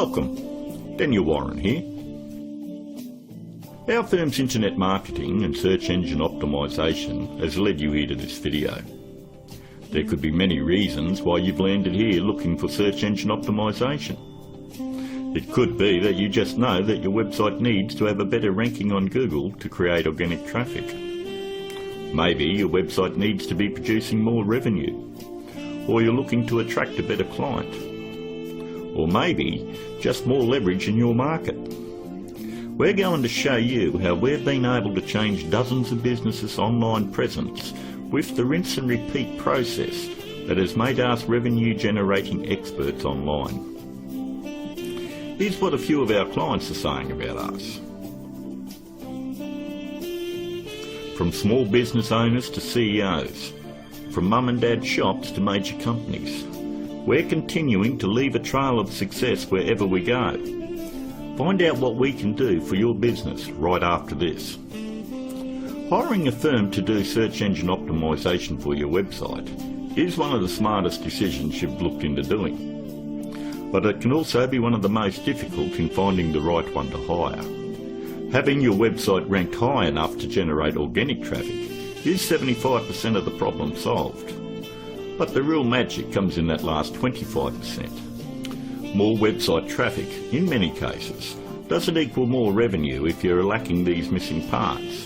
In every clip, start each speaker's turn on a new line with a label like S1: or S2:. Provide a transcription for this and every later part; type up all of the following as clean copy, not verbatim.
S1: Welcome, Daniel Warren here. Our firm's internet marketing and search engine optimisation has led you here to this video. There could be many reasons why you've landed here looking for search engine optimisation. It could be that you just know that your website needs to have a better ranking on Google to create organic traffic. Maybe your website needs to be producing more revenue, or you're looking to attract a better client, or maybe just more leverage in your market. We're going to show you how we've been able to change dozens of businesses' online presence with the rinse and repeat process that has made us revenue generating experts online. Here's what a few of our clients are saying about us. From small business owners to CEOs, from mum and dad shops to major companies, we're continuing to leave a trail of success wherever we go. Find out what we can do for your business right after this. Hiring a firm to do search engine optimisation for your website is one of the smartest decisions you've looked into doing. But it can also be one of the most difficult in finding the right one to hire. Having your website ranked high enough to generate organic traffic is 75% of the problem solved. But the real magic comes in that last 25%. More website traffic, in many cases, doesn't equal more revenue if you're lacking these missing parts.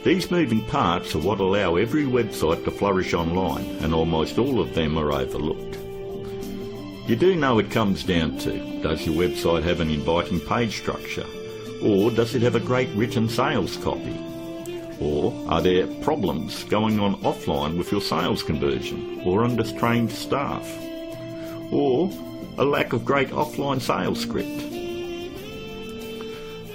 S1: These moving parts are what allow every website to flourish online, and almost all of them are overlooked. You do know it comes down to, does your website have an inviting page structure? Or does it have a great written sales copy? Or are there problems going on offline with your sales conversion or undertrained staff? Or a lack of great offline sales script?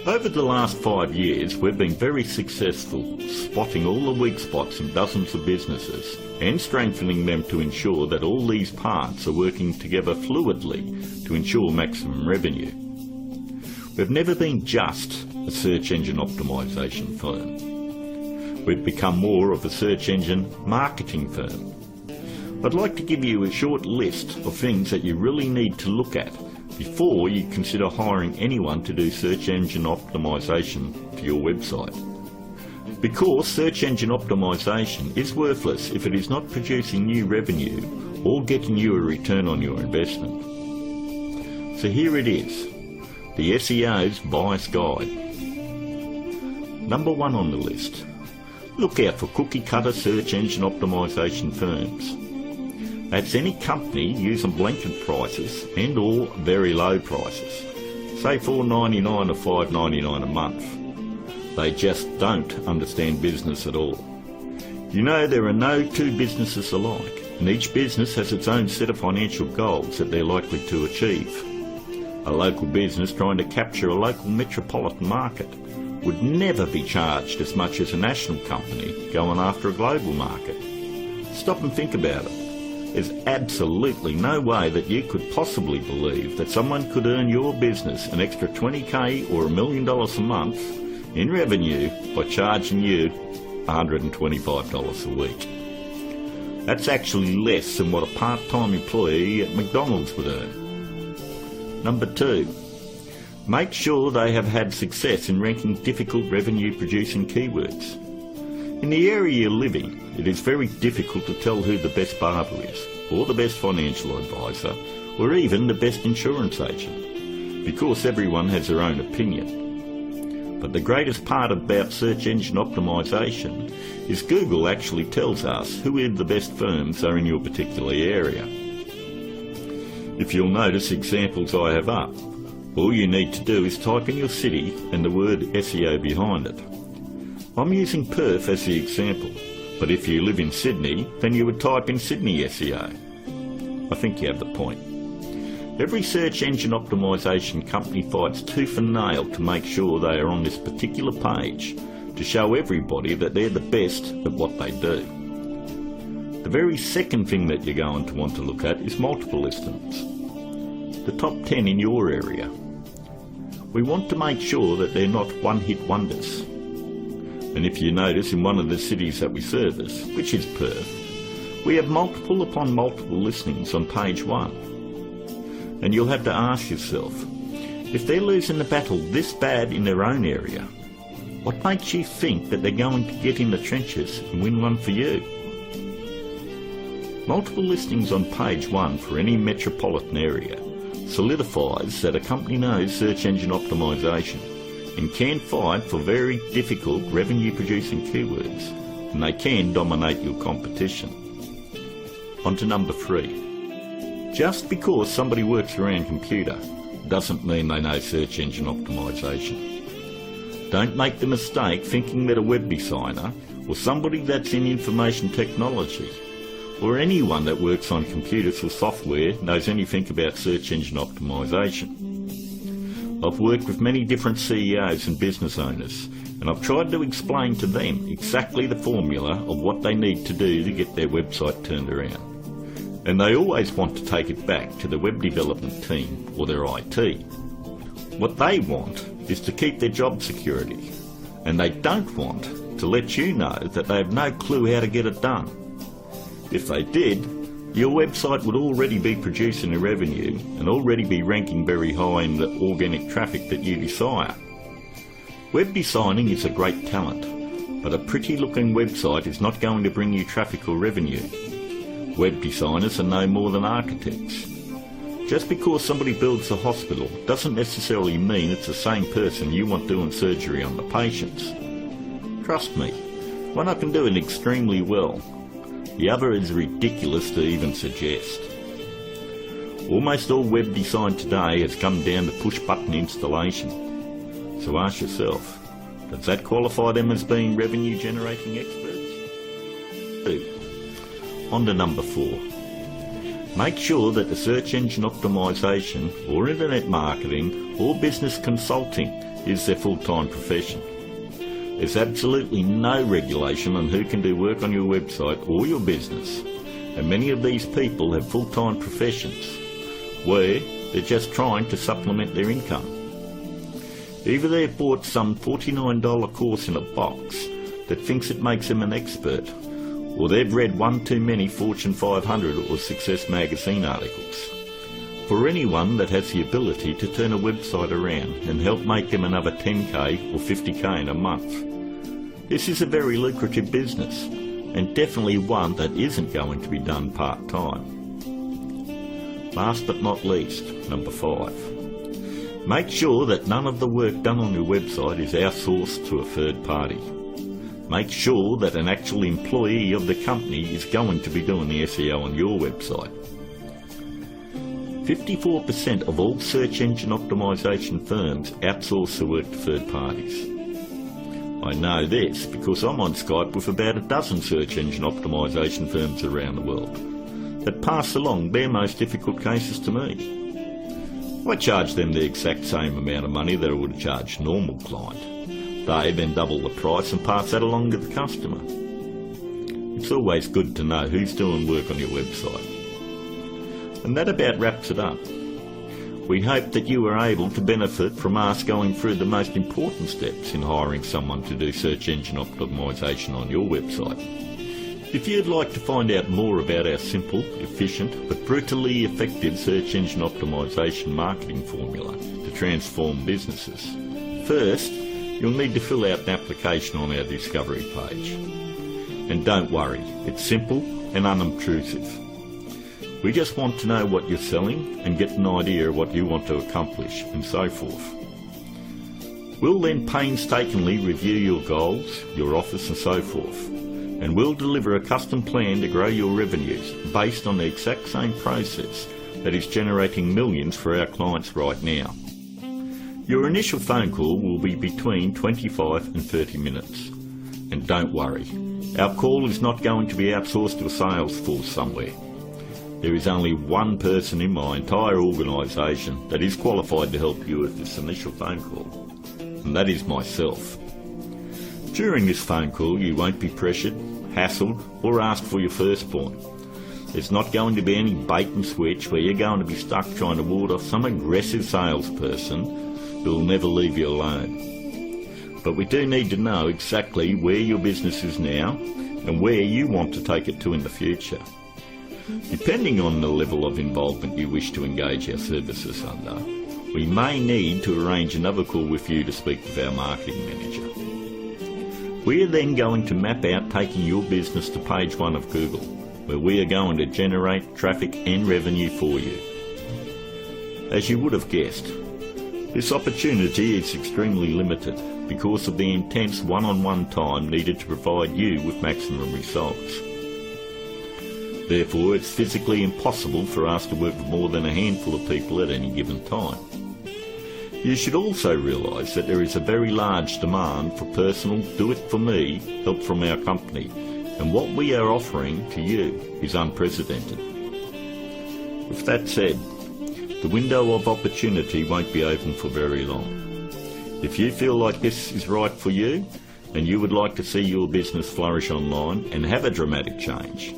S1: Over the last 5 years, we've been very successful spotting all the weak spots in dozens of businesses and strengthening them to ensure that all these parts are working together fluidly to ensure maximum revenue. We've never been just a search engine optimisation firm. We've become more of a search engine marketing firm. I'd like to give you a short list of things that you really need to look at before you consider hiring anyone to do search engine optimisation for your website. Because search engine optimisation is worthless if it is not producing new revenue or getting you a return on your investment. So here it is, the SEO's Bias Guide. Number 1 on the list. Look out for cookie cutter search engine optimisation firms. That's any company using blanket prices and or very low prices, say $4.99 or $5.99 a month. They just don't understand business at all. You know, there are no two businesses alike, and each business has its own set of financial goals that they're likely to achieve. A local business trying to capture a local metropolitan market would never be charged as much as a national company going after a global market. Stop and think about it. There's absolutely no way that you could possibly believe that someone could earn your business an extra $20,000 or $1 million a month in revenue by charging you $125 a week. That's actually less than what a part-time employee at McDonald's would earn. Number 2, make sure they have had success in ranking difficult revenue-producing keywords. In the area you're living, it is very difficult to tell who the best barber is, or the best financial advisor, or even the best insurance agent, because everyone has their own opinion. But the greatest part about search engine optimisation is Google actually tells us who the best firms are in your particular area. If you'll notice examples I have up, all you need to do is type in your city and the word SEO behind it. I'm using Perth as the example, but if you live in Sydney, then you would type in Sydney SEO. I think you have the point. Every search engine optimisation company fights tooth and nail to make sure they are on this particular page to show everybody that they're the best at what they do. The very second thing that you're going to want to look at is multiple listings. The top 10 in your area. We want to make sure that they're not one-hit wonders. And if you notice, in one of the cities that we service, which is Perth, we have multiple upon multiple listings on page 1. And you'll have to ask yourself, If they're losing the battle this bad in their own area, what makes you think that they're going to get in the trenches and win one for you? Multiple listings on page 1 for any metropolitan area solidifies that a company knows search engine optimization and can fight for very difficult revenue-producing keywords, and they can dominate your competition. On to number 3. Just because somebody works around computer doesn't mean they know search engine optimization. Don't make the mistake thinking that a web designer or somebody that's in information technology or anyone that works on computers or software knows anything about search engine optimization. I've worked with many different CEOs and business owners, and I've tried to explain to them exactly the formula of what they need to do to get their website turned around. And they always want to take it back to the web development team or their IT. What they want is to keep their job security, and they don't want to let you know that they have no clue how to get it done. If they did, your website would already be producing a revenue and already be ranking very high in the organic traffic that you desire. Web designing is a great talent, but a pretty looking website is not going to bring you traffic or revenue. Web designers are no more than architects. Just because somebody builds a hospital doesn't necessarily mean it's the same person you want doing surgery on the patients. Trust me, one I can do it extremely well. The other is ridiculous to even suggest. Almost all web design today has come down to push-button installation. So ask yourself, does that qualify them as being revenue-generating experts? 2. On to number 4. Make sure that the search engine optimization or internet marketing or business consulting is their full-time profession. There's absolutely no regulation on who can do work on your website or your business, and many of these people have full-time professions where they're just trying to supplement their income. Either they've bought some $49 course in a box that thinks it makes them an expert, or they've read one too many Fortune 500 or Success magazine articles. For anyone that has the ability to turn a website around and help make them another 10k or 50k in a month, this is a very lucrative business, and definitely one that isn't going to be done part-time. Last but not least, number 5. Make sure that none of the work done on your website is outsourced to a third party. Make sure that an actual employee of the company is going to be doing the SEO on your website. 54% of all search engine optimization firms outsource the work to third parties. I know this because I'm on Skype with about a dozen search engine optimization firms around the world that pass along their most difficult cases to me. I charge them the exact same amount of money that I would charge a normal client. They then double the price and pass that along to the customer. It's always good to know who's doing work on your website. And that about wraps it up. We hope that you were able to benefit from us going through the most important steps in hiring someone to do search engine optimization on your website. If you'd like to find out more about our simple, efficient, but brutally effective search engine optimization marketing formula to transform businesses, first, you'll need to fill out an application on our Discovery page. And don't worry, it's simple and unobtrusive. We just want to know what you're selling and get an idea of what you want to accomplish and so forth. We'll then painstakingly review your goals, your offers and so forth, and we'll deliver a custom plan to grow your revenues based on the exact same process that is generating millions for our clients right now. Your initial phone call will be between 25 and 30 minutes. And don't worry, our call is not going to be outsourced to a sales force somewhere. There is only one person in my entire organisation that is qualified to help you with this initial phone call, and that is myself. During this phone call you won't be pressured, hassled or asked for your firstborn. There's not going to be any bait and switch where you're going to be stuck trying to ward off some aggressive salesperson who will never leave you alone. But we do need to know exactly where your business is now and where you want to take it to in the future. Depending on the level of involvement you wish to engage our services under, we may need to arrange another call with you to speak with our marketing manager. We are then going to map out taking your business to page 1 of Google, where we are going to generate traffic and revenue for you. As you would have guessed, this opportunity is extremely limited because of the intense one-on-one time needed to provide you with maximum results. Therefore, it's physically impossible for us to work with more than a handful of people at any given time. You should also realise that there is a very large demand for personal do-it-for-me help from our company, and what we are offering to you is unprecedented. With that said, the window of opportunity won't be open for very long. If you feel like this is right for you, and you would like to see your business flourish online and have a dramatic change,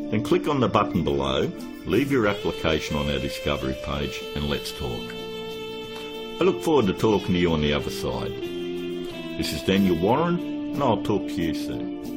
S1: then click on the button below, leave your application on our discovery page, and let's talk. I look forward to talking to you on the other side. This is Daniel Warren, and I'll talk to you soon.